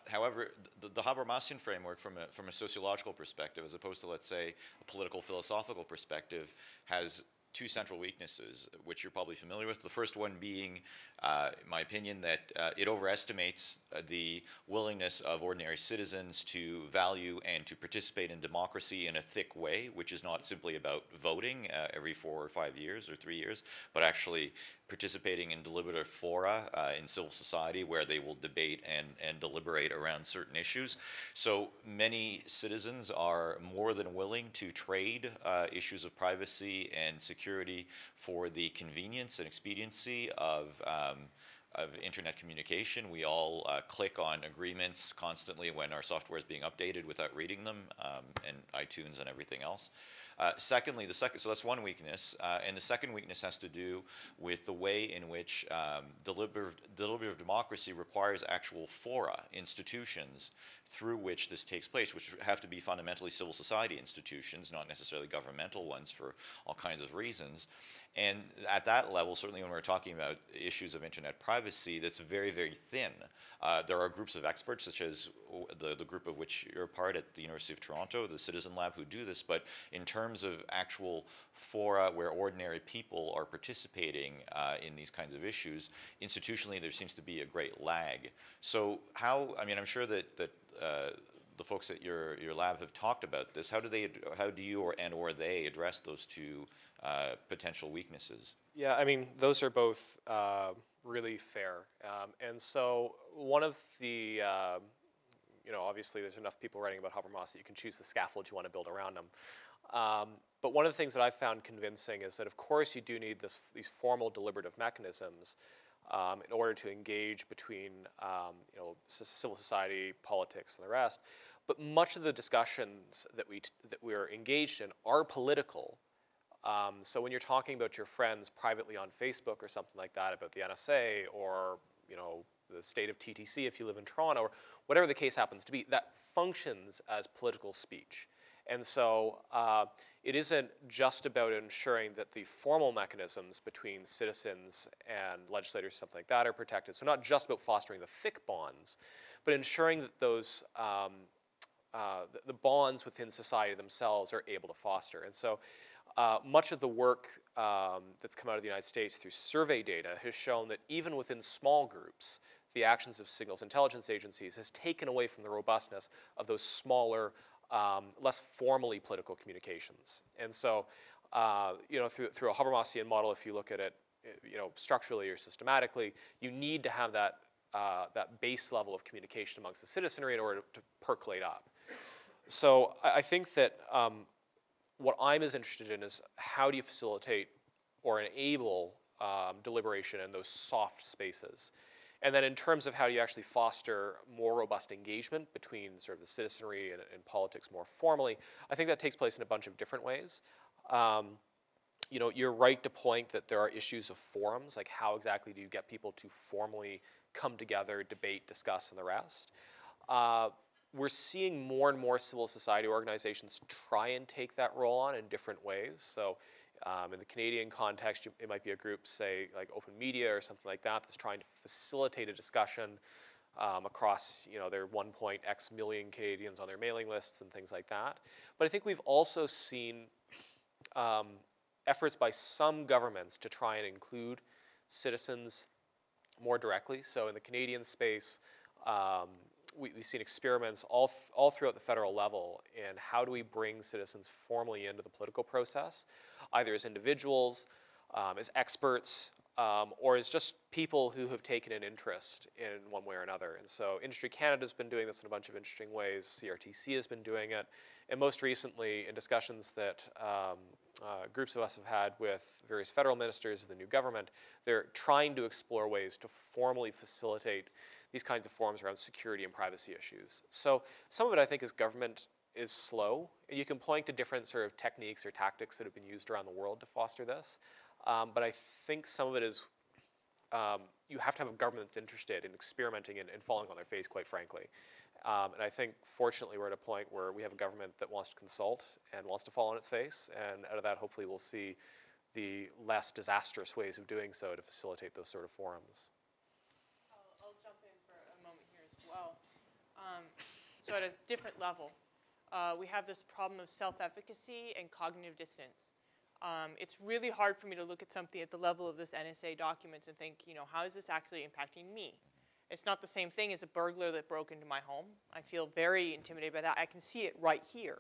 However, the Habermasian framework from a sociological perspective, as opposed to, let's say, a political philosophical perspective, has two central weaknesses, which you're probably familiar with. The first one being, in my opinion, that it overestimates the willingness of ordinary citizens to value and to participate in democracy in a thick way, which is not simply about voting every 4 or 5 years or 3 years, but actually participating in deliberative fora in civil society where they will debate and deliberate around certain issues. So many citizens are more than willing to trade issues of privacy and security for the convenience and expediency of internet communication. We all click on agreements constantly when our software is being updated without reading them, and iTunes and everything else. Secondly, so that's one weakness, and the second weakness has to do with the way in which deliberative democracy requires actual fora, institutions, through which this takes place, which have to be fundamentally civil society institutions, not necessarily governmental ones for all kinds of reasons. And at that level, certainly when we're talking about issues of internet privacy, that's very, very thin. There are groups of experts, such as the group of which you're a part at the University of Toronto, the Citizen Lab, who do this, but in terms of actual fora where ordinary people are participating in these kinds of issues, institutionally there seems to be a great lag. So how, I mean, I'm sure that the folks at your lab have talked about this. How do you or they address those two potential weaknesses? Yeah, I mean, those are both really fair. And so one of the, obviously there's enough people writing about Habermas that you can choose the scaffold you want to build around them. But one of the things that I've found convincing is that, of course, you do need these formal deliberative mechanisms in order to engage between civil society, politics, and the rest. but much of the discussions that we're engaged in are political. So when you're talking about your friends privately on Facebook or something like that about the NSA or the state of TTC if you live in Toronto or whatever the case happens to be, that functions as political speech. And so it isn't just about ensuring that the formal mechanisms between citizens and legislators, something like that, are protected. So not just about fostering the thick bonds, but ensuring that those the bonds within society themselves are able to foster. And so much of the work that's come out of the United States through survey data has shown that even within small groups, the actions of signals intelligence agencies has taken away from the robustness of those smaller, less formally political communications. And so, through a Habermasian model, if you look at it, structurally or systematically, you need to have that base level of communication amongst the citizenry in order to percolate up. So I think that what I'm as interested in is how do you facilitate or enable deliberation in those soft spaces. And then in terms of how do you actually foster more robust engagement between sort of the citizenry and politics more formally, I think that takes place in a bunch of different ways. You're right to point that there are issues of forums, like how exactly do you get people to formally come together, debate, discuss, and the rest. We're seeing more and more civil society organizations try and take that role on in different ways. So in the Canadian context, it might be a group, say, like Open Media or something like that, that's trying to facilitate a discussion across, their 1.x million Canadians on their mailing lists and things like that. But I think we've also seen efforts by some governments to try and include citizens more directly. So in the Canadian space, we've seen experiments all throughout the federal level in how do we bring citizens formally into the political process, either as individuals, as experts, or as just people who have taken an interest in one way or another. And so Industry Canada's been doing this in a bunch of interesting ways. CRTC has been doing it. And most recently, in discussions that groups of us have had with various federal ministers of the new government, they're trying to explore ways to formally facilitate these kinds of forums around security and privacy issues. So some of it, I think, is government is slow. You can point to different sort of techniques or tactics that have been used around the world to foster this. But I think some of it is you have to have a government that's interested in experimenting and falling on their face, quite frankly. And I think, fortunately, we're at a point where we have a government that wants to consult and wants to fall on its face. And out of that, hopefully, we'll see the less disastrous ways of doing so to facilitate those sort of forums. I'll jump in for a moment here as well. So at a different level, we have this problem of self-efficacy and cognitive dissonance. It's really hard for me to look at something at the level of this NSA documents and think, how is this actually impacting me? It's not the same thing as a burglar that broke into my home. I feel very intimidated by that. I can see it right here.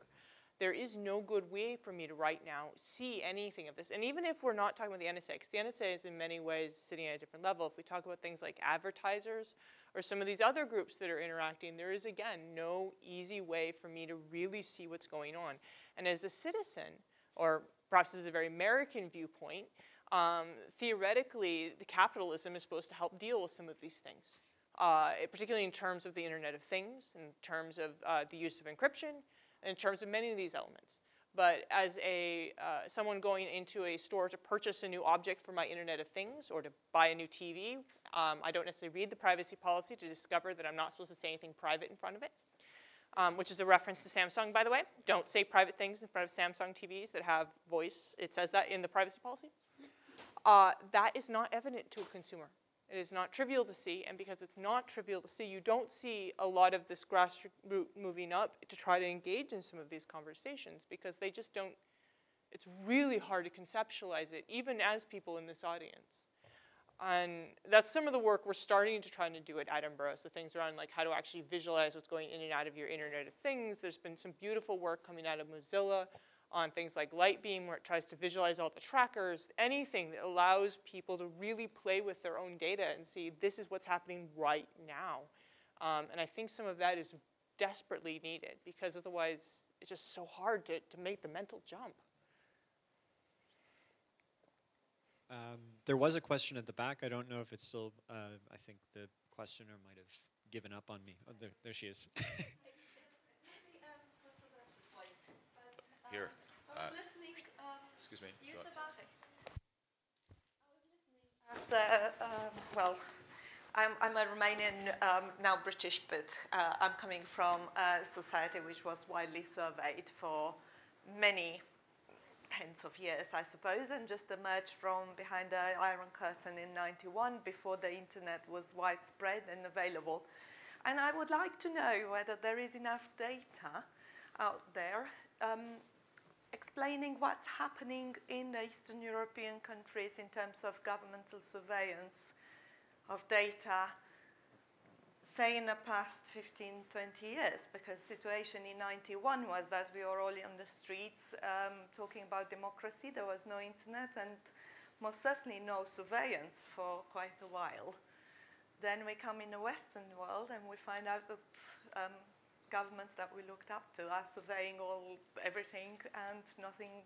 There is no good way for me to right now see anything of this. And even if we're not talking about the NSA, because the NSA is in many ways sitting at a different level, if we talk about things like advertisers or some of these other groups that are interacting, there is, again, no easy way for me to really see what's going on. And as a citizen, or perhaps as a very American viewpoint, theoretically, the capitalism is supposed to help deal with some of these things, particularly in terms of the Internet of Things, in terms of the use of encryption, in terms of many of these elements. But as someone going into a store to purchase a new object for my Internet of Things or to buy a new TV, I don't necessarily read the privacy policy to discover that I'm not supposed to say anything private in front of it, which is a reference to Samsung, by the way. Don't say private things in front of Samsung TVs that have voice. It says that in the privacy policy. That is not evident to a consumer. It is not trivial to see, and because it's not trivial to see, you don't see a lot of this grassroots moving up to try to engage in some of these conversations because they just don't, it's really hard to conceptualize it, even as people in this audience. And that's some of the work we're starting to try to do at Edinburgh, so things around like how to actually visualize what's going in and out of your Internet of Things. There's been some beautiful work coming out of Mozilla on things like Lightbeam, where it tries to visualize all the trackers, anything that allows people to really play with their own data and see this is what's happening right now. And I think some of that is desperately needed because otherwise it's just so hard to make the mental jump. There was a question at the back. I don't know if it's still, I think the questioner might have given up on me. Oh, there she is. Here. I was listening. Excuse me. Use the back. Well, I'm a Romanian, now British, but I'm coming from a society which was widely surveyed for many tens of years, I suppose, and just emerged from behind the Iron Curtain in '91 before the internet was widespread and available. And I would like to know whether there is enough data out there explaining what's happening in the Eastern European countries in terms of governmental surveillance of data, say in the past 15, 20 years, because the situation in '91 was that we were all on the streets talking about democracy. There was no internet and most certainly no surveillance for quite a while. Then we come in the Western world and we find out that governments that we looked up to are surveying everything and nothing,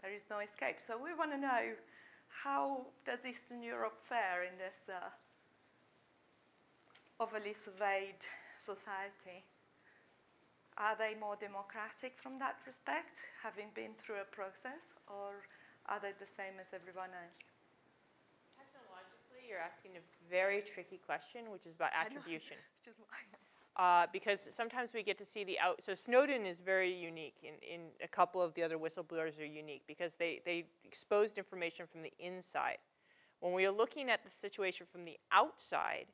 there is no escape. So we want to know, how does Eastern Europe fare in this overly surveyed society? Are they more democratic from that respect, having been through a process, or are they the same as everyone else? Technologically, you're asking a very tricky question, which is about attribution. Which is why. Because sometimes we get to see the out. So Snowden is very unique. In a couple of the other whistleblowers are unique because they exposed information from the inside. When we are looking at the situation from the outside,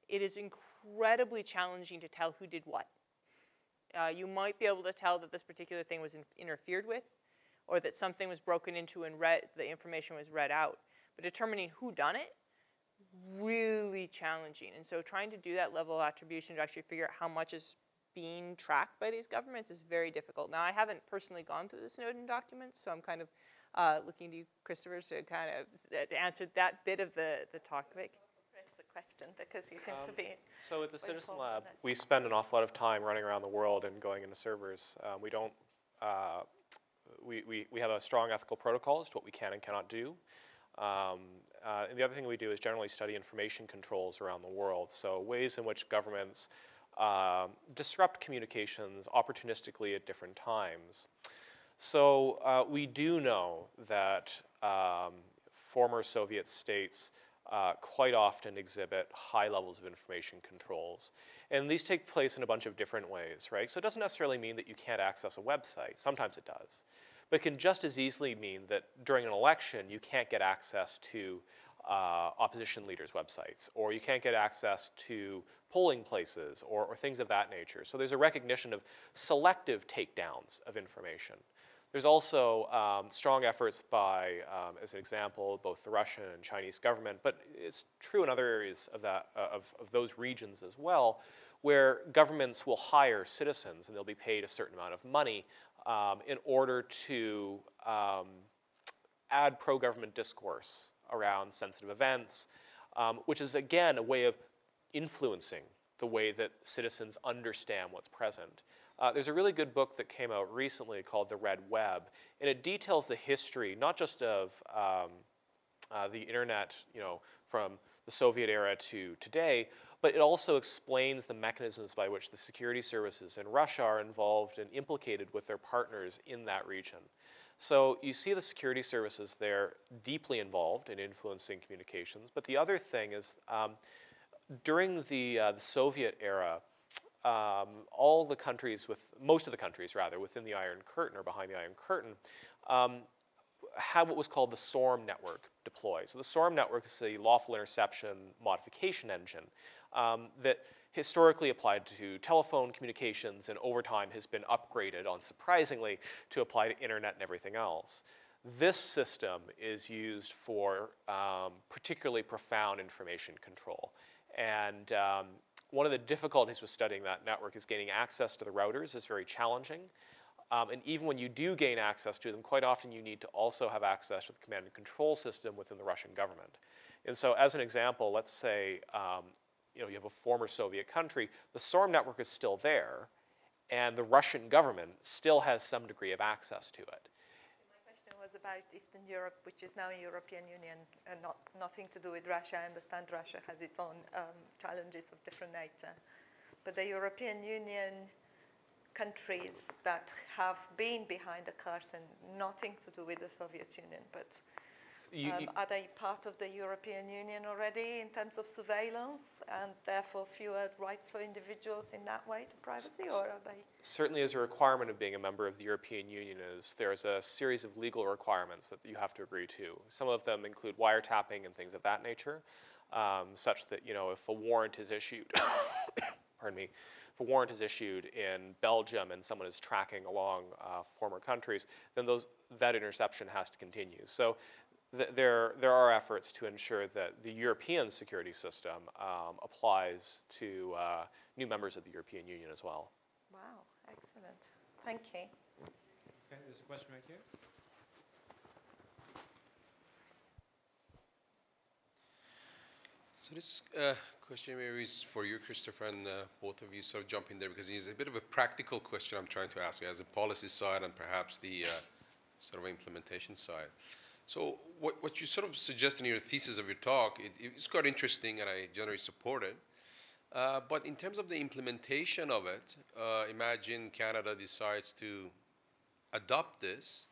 it is incredibly challenging to tell who did what. You might be able to tell that this particular thing was interfered with, or that something was broken into and the information was read out. But determining who done it, really challenging. And so trying to do that level of attribution to actually figure out how much is being tracked by these governments is very difficult. Now, I haven't personally gone through the Snowden documents, so I'm kind of looking to you, Christopher, to kind of to answer that bit of the topic. Question because you seem to be. So at the Citizen Lab, we spend an awful lot of time running around the world and going into servers. We don't. We have a strong ethical protocol as to what we can and cannot do. And the other thing we do is generally study information controls around the world. So ways in which governments disrupt communications opportunistically at different times. So we do know that former Soviet states quite often exhibit high levels of information controls. And these take place in a bunch of different ways, right? So it doesn't necessarily mean that you can't access a website. Sometimes it does. But it can just as easily mean that during an election, you can't get access to opposition leaders' websites, or you can't get access to polling places, or things of that nature. So there's a recognition of selective takedowns of information. There's also strong efforts by, as an example, both the Russian and Chinese government, but it's true in other areas of, of those regions as well, where governments will hire citizens and they'll be paid a certain amount of money in order to add pro-government discourse around sensitive events, which is, again, a way of influencing the way that citizens understand what's present. There's a really good book that came out recently called The Red Web, and it details the history, not just of the internet, from the Soviet era to today, but it also explains the mechanisms by which the security services in Russia are involved and implicated with their partners in that region. So you see the security services there deeply involved in influencing communications, but the other thing is during the Soviet era, all the countries, most of the countries rather, within the Iron Curtain or behind the Iron Curtain, had what was called the SORM network deployed. So the SORM network is a lawful interception modification engine that historically applied to telephone communications and over time has been upgraded, unsurprisingly, to apply to internet and everything else. This system is used for particularly profound information control. And one of the difficulties with studying that network is gaining access to the routers is very challenging. And even when you do gain access to them, quite often you need to also have access to the command and control system within the Russian government. And so as an example, let's say you have a former Soviet country, the SORM network is still there, and the Russian government still has some degree of access to it. My question was about Eastern Europe, which is now European Union, and nothing to do with Russia. I understand Russia has its own challenges of different nature. But the European Union countries that have been behind the curtain, nothing to do with the Soviet Union, but are they part of the European Union already in terms of surveillance and therefore fewer rights for individuals in that way to privacy, or are they? Certainly as a requirement of being a member of the European Union is there's a series of legal requirements that you have to agree to. Some of them include wiretapping and things of that nature, such that, you know, if a warrant is issued, pardon me, if a warrant is issued in Belgium and someone is tracking along former countries, then that interception has to continue. So there are efforts to ensure that the European security system applies to new members of the European Union as well. Wow, excellent. Thank you. Okay, there's a question right here. So this question maybe is for you, Christopher, and both of you sort of jump in there, because it's a bit of a practical question I'm trying to ask you as a policy side and perhaps the sort of implementation side. So what you sort of suggest in your thesis of your talk, it's quite interesting and I generally support it. But in terms of the implementation of it, imagine Canada decides to adopt this,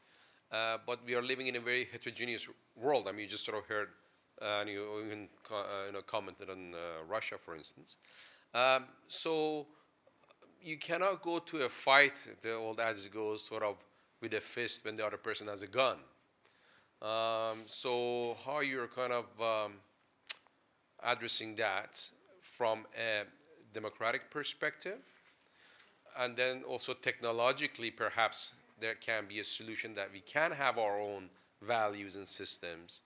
but we are living in a very heterogeneous world. I mean, you just sort of heard, and you even commented on Russia, for instance. So you cannot go to a fight, the old adage goes, sort of with a fist when the other person has a gun. So how you're kind of addressing that from a democratic perspective, and then also technologically perhaps there can be a solution that we can have our own values and systems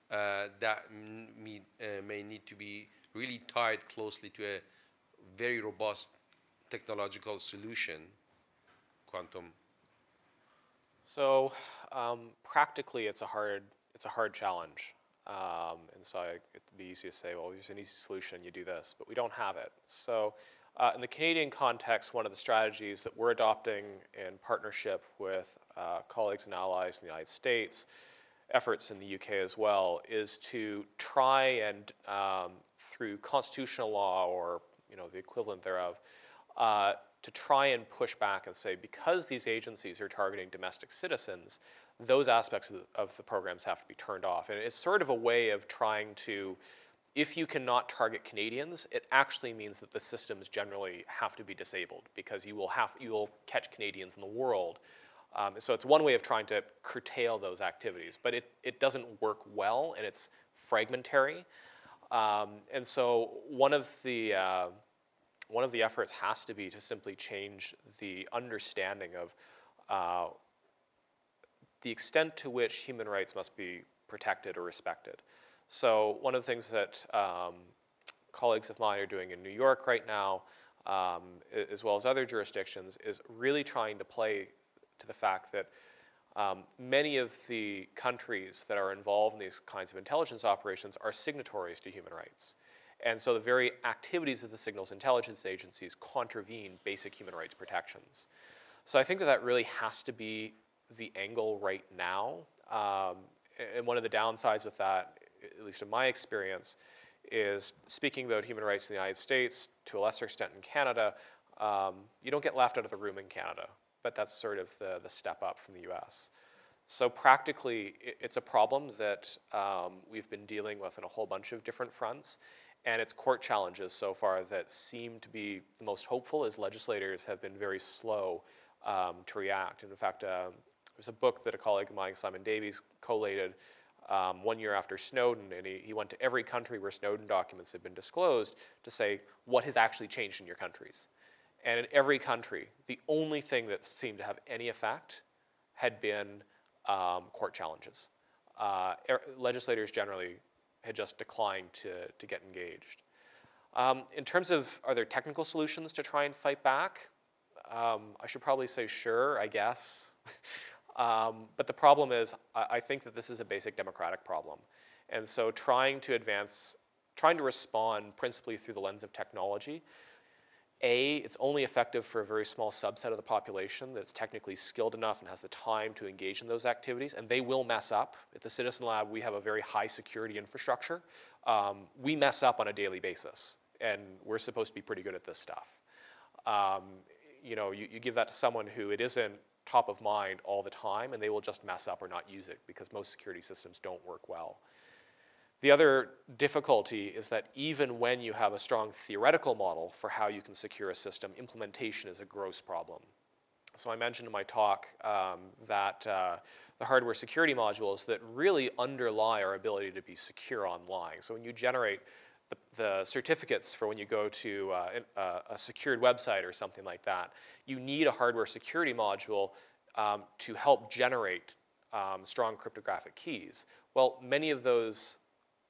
that may need to be really tied closely to a very robust technological solution, quantum. So practically, it's a hard challenge, and so it'd be easy to say, well, there's an easy solution, you do this, but we don't have it. So in the Canadian context, one of the strategies that we're adopting in partnership with colleagues and allies in the United States, efforts in the UK as well, is to try and through constitutional law or the equivalent thereof, to try and push back and say, because these agencies are targeting domestic citizens, those aspects of the programs have to be turned off. And it's sort of a way of trying to, if you cannot target Canadians, it actually means that the systems generally have to be disabled, because you will catch Canadians in the world. So it's one way of trying to curtail those activities, but it doesn't work well, and it's fragmentary. And so one of the efforts has to be to simply change the understanding of the extent to which human rights must be protected or respected. So one of the things that colleagues of mine are doing in New York right now, as well as other jurisdictions, is really trying to play to the fact that many of the countries that are involved in these kinds of intelligence operations are signatories to human rights. And so the very activities of the signals intelligence agencies contravene basic human rights protections. So I think that really has to be the angle right now. And one of the downsides with that, at least in my experience, is speaking about human rights in the United States, to a lesser extent in Canada, you don't get laughed out of the room in Canada, but that's sort of the step up from the US. So practically, it's a problem that we've been dealing with in a whole bunch of different fronts. And it's court challenges so far that seem to be the most hopeful, as legislators have been very slow to react. And in fact, there's a book that a colleague of mine, Simon Davies, collated 1 year after Snowden, and he went to every country where Snowden documents had been disclosed to say, what has actually changed in your countries? And in every country, the only thing that seemed to have any effect had been court challenges. Legislators generally had just declined to get engaged. In terms of, are there technical solutions to try and fight back? I should probably say sure, I guess. But the problem is, I think that this is a basic democratic problem. And so trying to respond principally through the lens of technology, it's only effective for a very small subset of the population that's technically skilled enough and has the time to engage in those activities, and they will mess up. At the Citizen Lab, we have a very high security infrastructure. We mess up on a daily basis, and we're supposed to be pretty good at this stuff. you give that to someone who it isn't top of mind all the time, and they will just mess up or not use it because most security systems don't work well. The other difficulty is that even when you have a strong theoretical model for how you can secure a system, implementation is a gross problem. So I mentioned in my talk that the hardware security modules that really underlie our ability to be secure online. So when you generate the certificates for when you go to a secured website or something like that, you need a hardware security module to help generate strong cryptographic keys. Well, many of those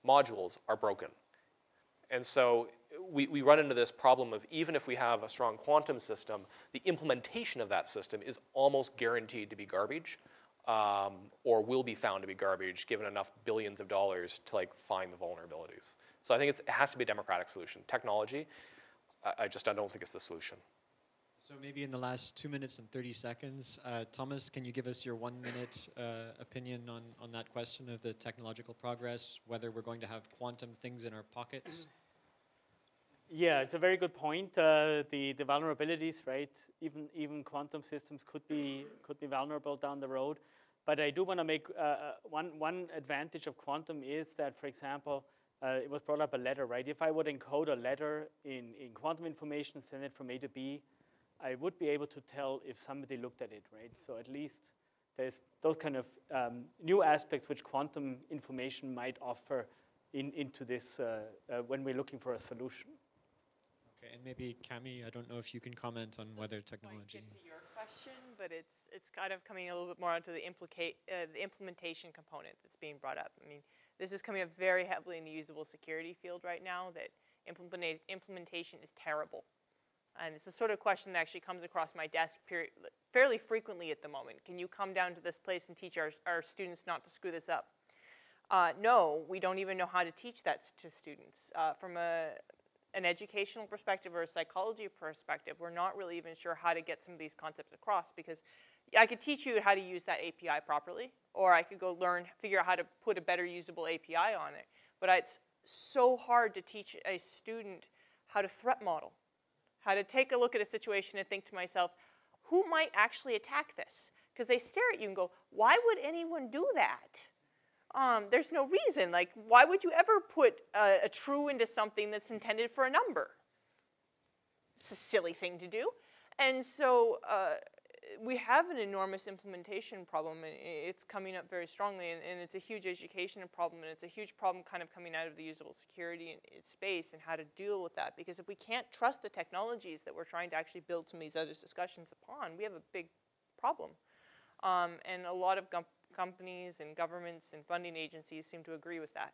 modules are broken. And so we run into this problem of even if we have a strong quantum system, the implementation of that system is almost guaranteed to be garbage or will be found to be garbage given enough billions of dollars to find the vulnerabilities. So I think it has to be a democratic solution. Technology, I don't think it's the solution. So maybe in the last 2 minutes and 30 seconds, Thomas, can you give us your 1 minute opinion on that question of the technological progress, whether we're going to have quantum things in our pockets? Yeah, it's a very good point. The vulnerabilities, right? Even quantum systems could be vulnerable down the road. But I do want to make one advantage of quantum is that, for example, it was brought up a letter, right? If I would encode a letter in quantum information, send it from A to B, I would be able to tell if somebody looked at it, right? So at least there's those kind of new aspects which quantum information might offer into this when we're looking for a solution. Okay, and maybe Cami, I don't know if you can comment on whether technology. Get to your question, but it's kind of coming a little bit more onto the implementation component that's being brought up. I mean, this is coming up very heavily in the usable security field right now. That implementation is terrible. And it's the sort of question that actually comes across my desk fairly frequently at the moment. Can you come down to this place and teach our students not to screw this up? No, we don't even know how to teach that to students. From an educational perspective or a psychology perspective, we're not really even sure how to get some of these concepts across, because I could teach you how to use that API properly, or I could go figure out how to put a better usable API on it. But it's so hard to teach a student how to threat model, how to take a look at a situation and think to myself, who might actually attack this? Because they stare at you and go, why would anyone do that? There's no reason. Like, why would you ever put a true into something that's intended for a number? It's a silly thing to do. And so we have an enormous implementation problem, and it's coming up very strongly, and it's a huge education problem, and it's a huge problem kind of coming out of the usable security space and how to deal with that. Because if we can't trust the technologies that we're trying to actually build some of these other discussions upon, we have a big problem. And a lot of companies and governments and funding agencies seem to agree with that.